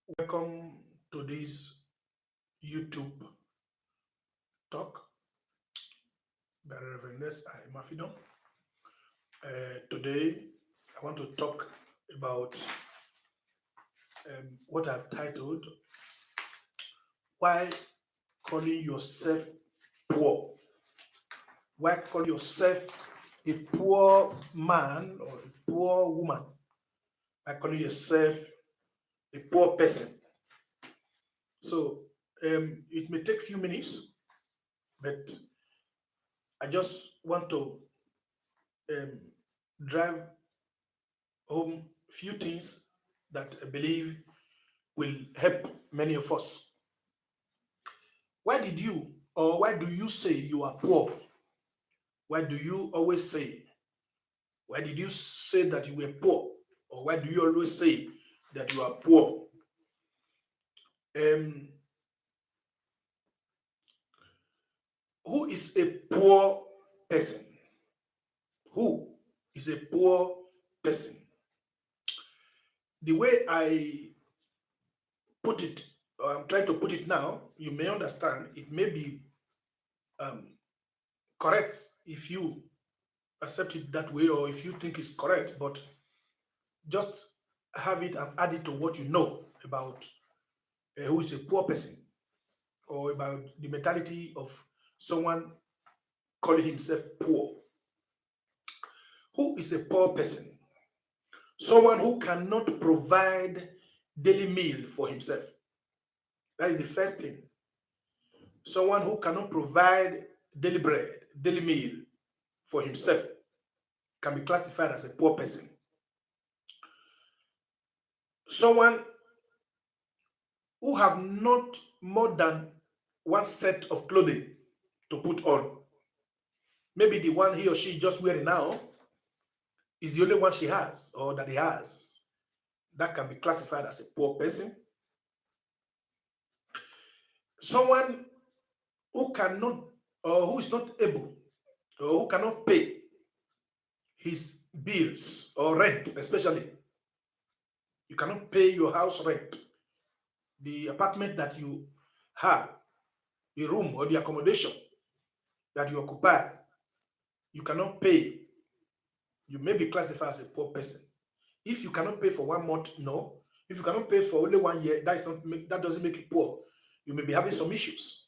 Welcome to this YouTube talk by Reverend Imafidon. Today, I want to talk about what I've titled Why Calling Yourself Poor? Why calling yourself a poor man or a poor woman? Why calling yourself a poor person? So, it may take few minutes, but I just want to um, drive home few things that I believe will help many of us. Why did you or why do you say you are poor? Why do you always say? Why did you say that you were poor? Or why do you always say that you are poor? Um, who is a poor person? Who is a poor person? The way I put it, or I'm trying to put it now, you may understand it may be um, correct if you accept it that way or if you think it's correct, but just have it and add it to what you know about who is a poor person or about the mentality of someone calling himself poor. Who is a poor person? Someone who cannot provide daily meal for himself. That is the first thing. Someone who cannot provide daily bread, daily meal for himself can be classified as a poor person. Someone who have not more than one set of clothing to put on. Maybe the one he or she is just wearing now is the only one she has or that he has. That can be classified as a poor person. Someone who cannot or who is not able or who cannot pay his bills or rent, especially. You cannot pay your house rent, the apartment that you have, the room or the accommodation that you occupy. You cannot pay. You may be classified as a poor person. If you cannot pay for 1 month, no. If you cannot pay for only 1 year, that doesn't make you poor. You may be having some issues.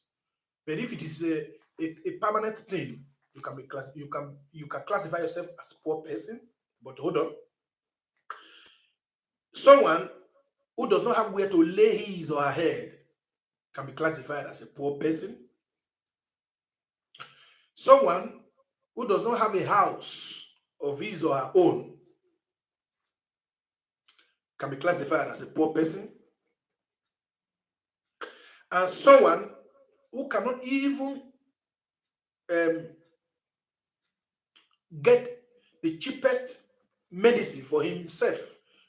But if it is a permanent thing, you can classify yourself as a poor person. But hold on, someone who does not have where to lay his or her head can be classified as a poor person. Someone who does not have a house of his or her own can be classified as a poor person. And someone who cannot even um, get the cheapest medicine for himself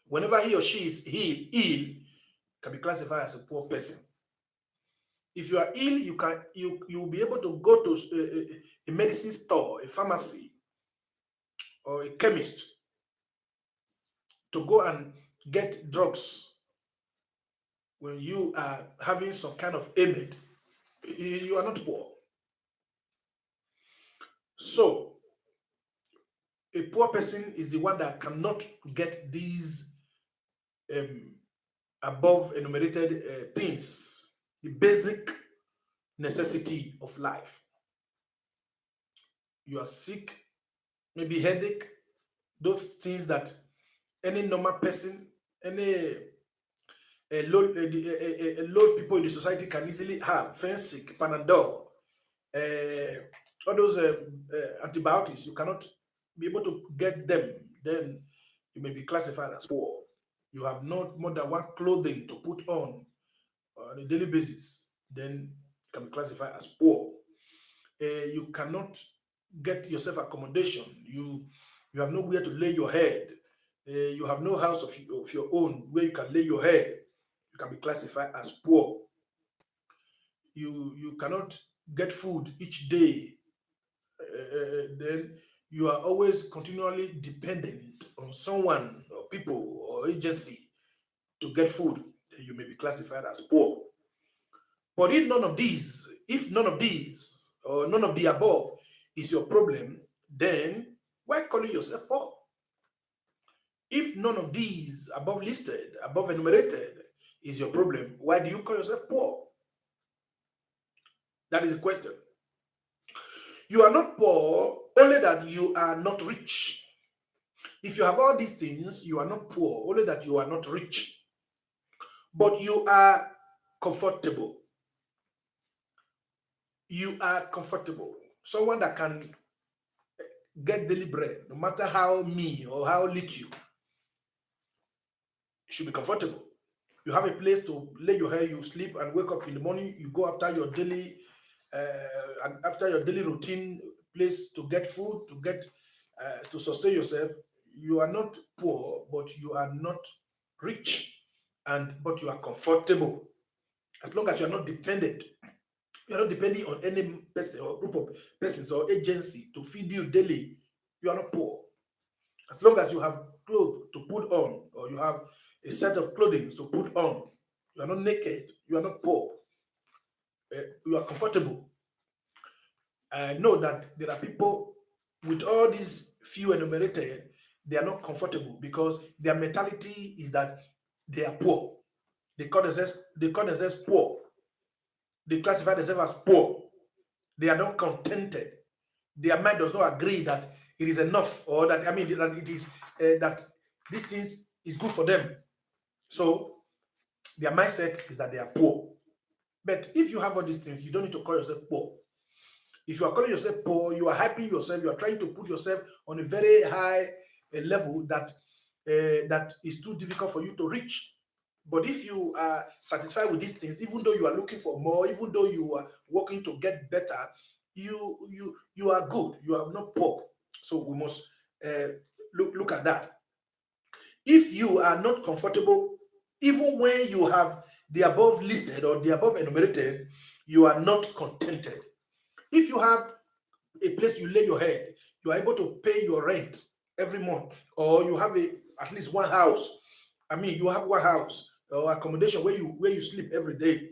whenever he or she is ill can be classified as a poor person. If you are ill, you will be able to go to a medicine store, a pharmacy, or a chemist to go and get drugs when you are having some kind of ailment. You are not poor. So a poor person is the one that cannot get these um, above enumerated things, the basic necessity of life. You are sick, maybe headache, those things that any normal person, any low people in the society can easily have. Fensic, Panadol, all those antibiotics, you cannot be able to get them. Then you may be classified as poor. You have not more than one clothing to put on a daily basis, then you can be classified as poor. You cannot get yourself accommodation. You have nowhere to lay your head. You have no house of your own where you can lay your head. You can be classified as poor. You cannot get food each day. Then you are always continually dependent on someone or people or agency to get food. you may be classified as poor. But if none of these or none of the above is your problem, then why calling yourself poor? If none of these above listed, above enumerated is your problem, why do you call yourself poor? That is the question. You are not poor, only that you are not rich. If you have all these things, you are not poor, only that you are not rich. But you are comfortable. You are comfortable. Someone that can get daily bread, no matter how mean or how little, should be comfortable. You have a place to lay your head, you sleep and wake up in the morning, you go after your daily routine place to get food, to get to sustain yourself. You are not poor, but you are not rich, and but you are comfortable. As long as you are not dependent, you are not depending on any person or group of persons or agency to feed you daily, you are not poor. As long as you have clothes to put on, or you have a set of clothing to put on, you are not naked, you are not poor, you are comfortable. I know that there are people with all these few enumerated, they are not comfortable because their mentality is that they are poor. They call themselves poor. They classify themselves as poor. They are not contented. Their mind does not agree that it is enough, or that that it is that these things is good for them. So their mindset is that they are poor. But if you have all these things, you don't need to call yourself poor. If you are calling yourself poor, you are hyping yourself, you are trying to put yourself on a very high level that is too difficult for you to reach. But if you are satisfied with these things, even though you are looking for more, even though you are working to get better, you are good. You are not poor. So we must uh, look at that. If you are not comfortable, even when you have the above listed or the above enumerated, you are not contented. If you have a place you lay your head, you are able to pay your rent every month, or you have at least one house. You have one house or accommodation where you sleep every day,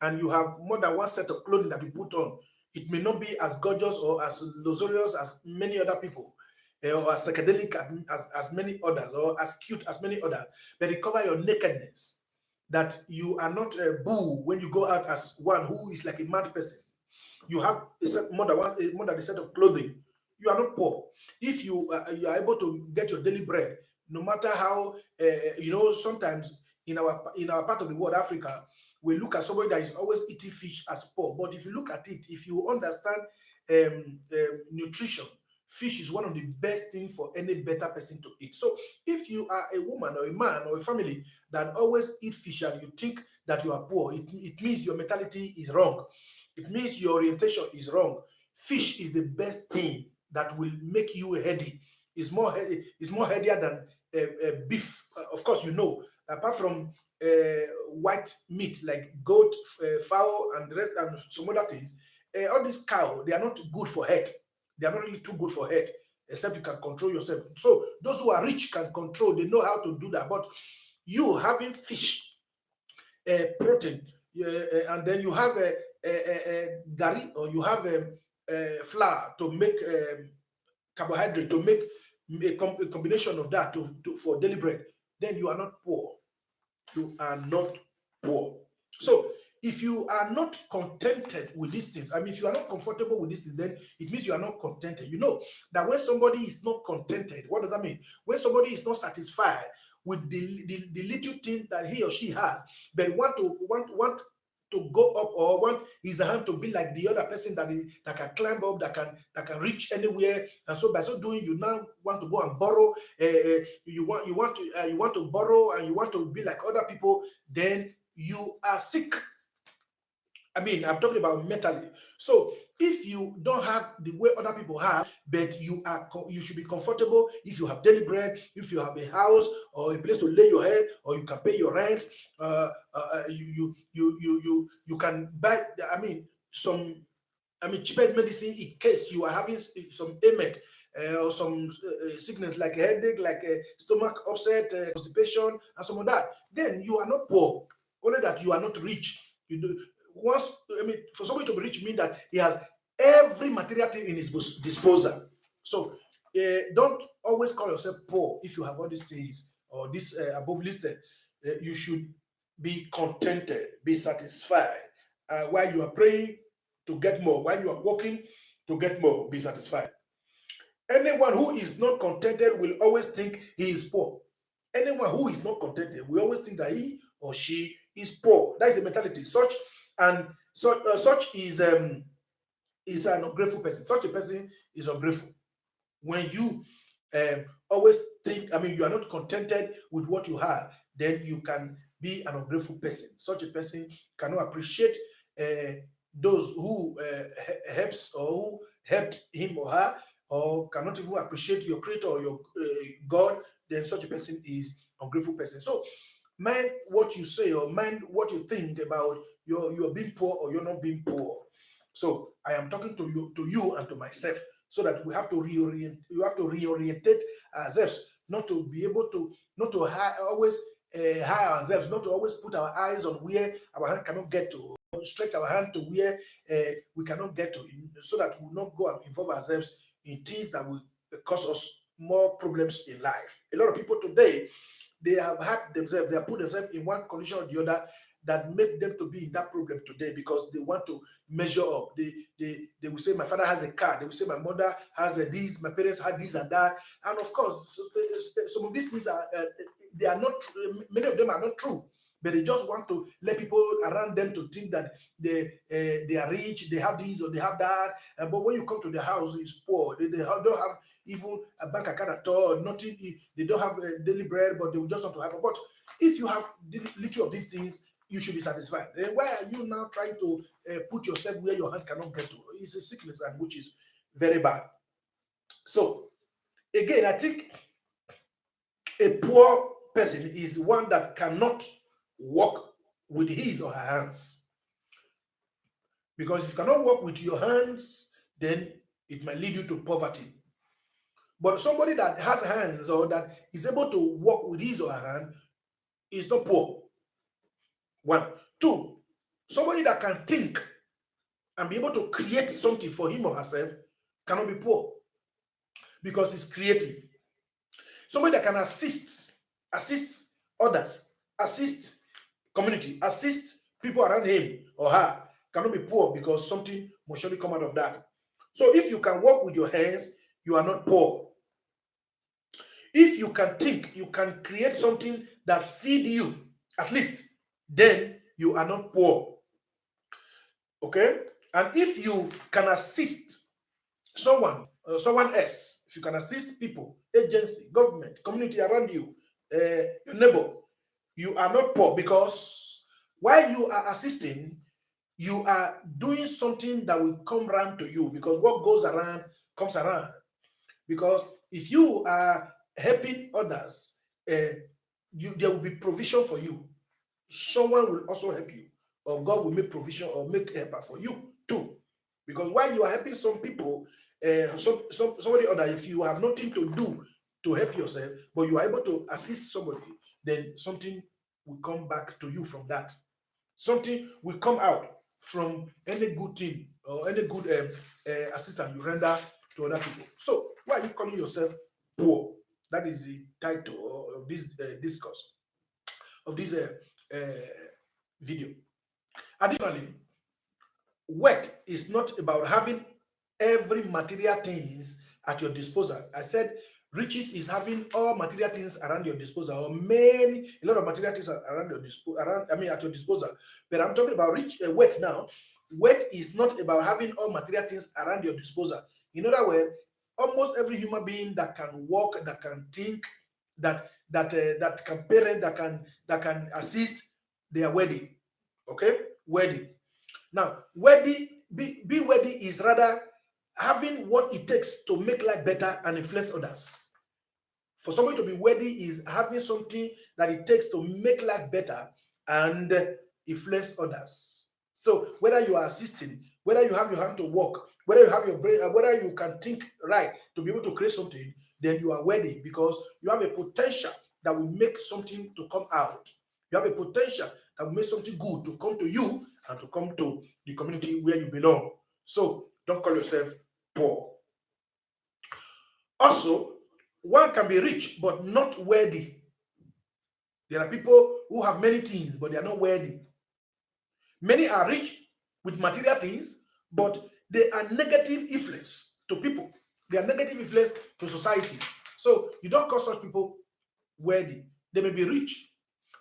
and you have more than one set of clothing that you put on. It may not be as gorgeous or as luxurious as many other people, or as psychedelic as many others, or as cute as many others, but it cover your nakedness. That you are not a bull when you go out as one who is like a mad person. You have more than a set of clothing, you are not poor. If you are able to get your daily bread, no matter how sometimes in our part of the world, Africa, we look at somebody that is always eating fish as poor. But if you look at it, if you understand nutrition, fish is one of the best things for any better person to eat. So if you are a woman or a man or a family that always eat fish and you think that you are poor, it means your mentality is wrong. It means your orientation is wrong. Fish is the best thing that will make you heady. It's more headier than beef. Of course, apart from white meat like goat, fowl, and the rest, and some other things, all these cow, they are not good for head. They are not really too good for head, except you can control yourself. So those who are rich can control. They know how to do that. But you having fish, protein, and then you have a gari, or you have a flour to make carbohydrate, to make a combination of that for daily bread, then you are not poor. You are not poor. So if you are not contented with these things, if you are not comfortable with these things, then it means you are not contented. You know that when somebody is not contented, what does that mean? When somebody is not satisfied with the little thing that he or she has, but want to go up, or want his hand to be like the other person that can climb up, that can reach anywhere, and so by so doing, you now want to go and borrow. You want to borrow, and you want to be like other people. Then you are sick. I'm talking about mentally. So if you don't have the way other people have, but you should be comfortable. If you have daily bread, if you have a house or a place to lay your head, or you can pay your rent, you can buy. Some cheaper medicine in case you are having some ailment, or some sickness like a headache, like a stomach upset, constipation, and some of that. Then you are not poor. only that you are not rich. You do once. I mean, for somebody to be rich means that he has every material thing in his disposal. So don't always call yourself poor if you have all these things or this above listed. You should be contented, be satisfied. While you are praying to get more, while you are working to get more, be satisfied. Anyone who is not contented will always think he is poor. Anyone who is not contented will always think that he or she is poor. That is the mentality. Such is an ungrateful person. Such a person is ungrateful. When you always think, I mean, you are not contented with what you have, then you can be an ungrateful person. Such a person cannot appreciate those who helps or who helped him or her, or cannot even appreciate your creator or your God. Then such a person is ungrateful person. So mind what you say or mind what you think about you're being poor or you're not being poor. So I am talking to you and to myself, so that we have to reorient. You have to reorientate ourselves, not to be able to, not to always hire ourselves, not to always put our eyes on where our hand cannot get to, stretch our hand to where we cannot get to, so that we will not go and involve ourselves in things that will cause us more problems in life. A lot of people today, they have had themselves, they have put themselves in one condition or the other that make them to be in that problem today, because they want to measure up. They will say, my father has a car. They will say, my mother has a this, my parents had this and that. And of course, some of these things are they are not many of them are not true. But they just want to let people around them to think that they are rich, they have this or they have that. But when you come to their house, it's poor. They don't have even a bank account at all. Nothing. They don't have daily bread, but they will just want to have. But if you have little of these things, you should be satisfied. Why are you now trying to put yourself where your hand cannot get to? It's a sickness, and which is very bad. So again, I think a poor person is one that cannot work with his or her hands. Because if you cannot work with your hands, then it might lead you to poverty. But somebody that has hands or that is able to work with his or her hand is not poor. One. Two, somebody that can think and be able to create something for him or herself cannot be poor, because it's creative. Somebody that can assist others, assist community, assist people around him or her cannot be poor, because something must surely come out of that. So if you can work with your hands, you are not poor. If you can think, you can create something that feed you, at least, then you are not poor. Okay? And if you can assist someone else, if you can assist people, agency, government, community around you, your neighbor, you are not poor, because while you are assisting, you are doing something that will come around to you, because what goes around comes around. Because if you are helping others, there will be provision for you. Someone will also help you, or God will make provision or make help for you too. Because while you are helping some people, somebody other, if you have nothing to do to help yourself, but you are able to assist somebody, then something will come back to you from that. Something will come out from any good thing or any good assistance you render to other people. So why are you calling yourself poor? That is the title of this discourse, of this video. Additionally, wealth is not about having every material things at your disposal. I said riches is having all material things around your disposal, or a lot of material things around your at your disposal. But I'm talking about wealth now. Wealth is not about having all material things around your disposal. In other words, almost every human being that can walk, that can think, that can parent, that can assist, they are worthy. Okay, worthy. Now, be worthy is rather having what it takes to make life better and influence others. For somebody to be worthy is having something that it takes to make life better and influence others. So whether you are assisting, whether you have your hand to work, whether you have your brain, whether you can think right to be able to create something, then you are worthy, because you have a potential that will make something to come out. You have a potential that will make something good to come to you and to come to the community where you belong. So don't call yourself poor. Also, one can be rich but not worthy. There are people who have many things, but they are not worthy. Many are rich with material things, but they are negative influence to people. They are negative influence to society. So you don't call such people worthy. They may be rich.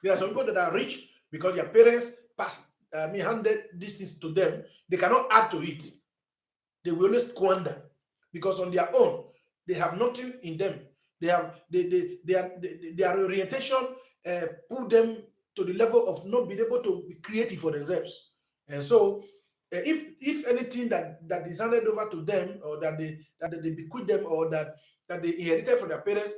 There are some people that are rich because their parents handed these things to them. They cannot add to it. They will always squander because on their own they have nothing in them. Their orientation put them to the level of not being able to be creative for themselves. And so, if anything that is handed over to them, or that they bequeath them, or that they inherited from their parents,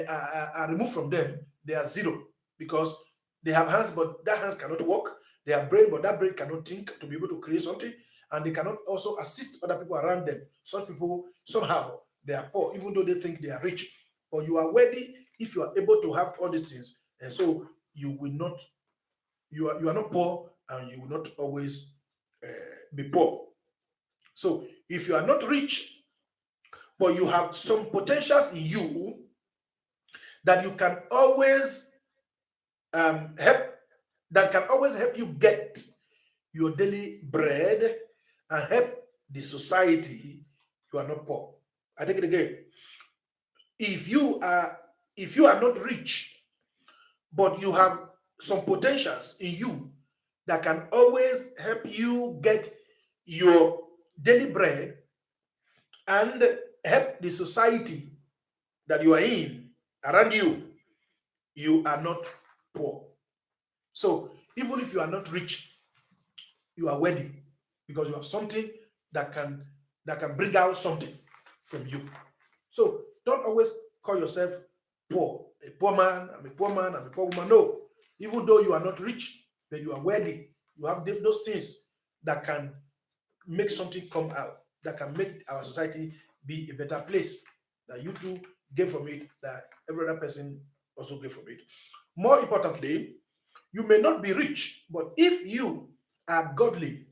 are removed from them, they are zero, because they have hands, but that hands cannot work. They have brain, but that brain cannot think to be able to create something, and they cannot also assist other people around them. Such people, somehow they are poor, even though they think they are rich. But you are worthy if you are able to have all these things, and so you will not, you are not poor, and you will not always be poor. So if you are not rich, but you have some potentials in you that you can always help, that can always help you get your daily bread and help the society, you are not poor. I take it again. If you are not rich, but you have some potentials in you that can always help you get your daily bread and help the society that you are in around you, you are not poor. So even if you are not rich, you are worthy, because you have something that can bring out something from you. So don't always call yourself poor. A poor man, I'm a poor man, I'm a poor woman. No. Even though you are not rich, but you are worthy. You have those things that can make something come out, that can make our society be a better place. That you too gain from it, that every other person also gain from it. More importantly, you may not be rich, but if you are godly,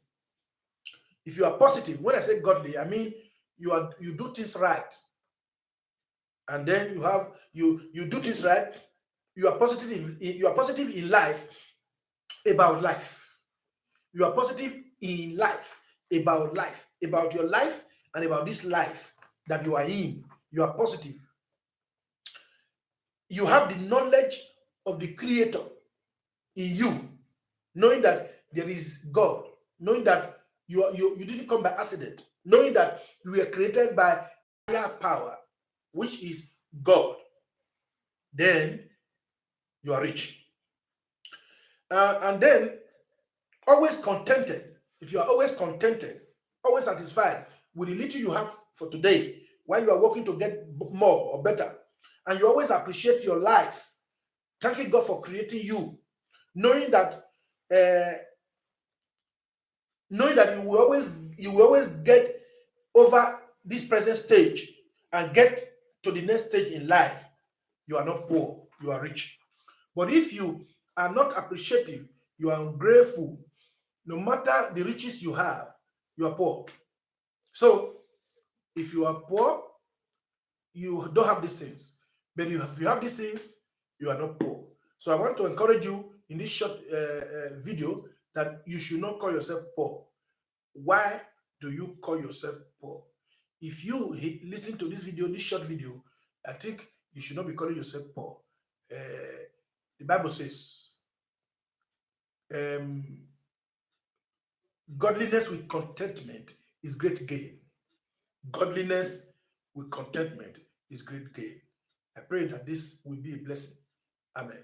if you are positive, when I say godly, I mean you do things right, and then you do things right. You are positive in life, about life. You are positive in life, about your life, and about this life that you are in. You are positive. You have the knowledge of the Creator in you, knowing that there is God, knowing that you didn't come by accident, knowing that you were created by higher power, which is God. Then you are rich. And then always contented. If you are always contented, always satisfied with the little you have for today, while you are working to get more or better, and you always appreciate your life, thanking God for creating you, knowing that you will always get over this present stage and get to the next stage in life, you are not poor, you are rich. But if you are not appreciative, you are ungrateful, no matter the riches you have, you are poor. So if you are poor, you don't have these things. But if you have these things, you are not poor. So I want to encourage you in this short video that you should not call yourself poor. Why do you call yourself poor? If you listen to this video, this short video, I think you should not be calling yourself poor. The Bible says, godliness with contentment is great gain. Godliness with contentment is great gain. I pray that this will be a blessing. Amen.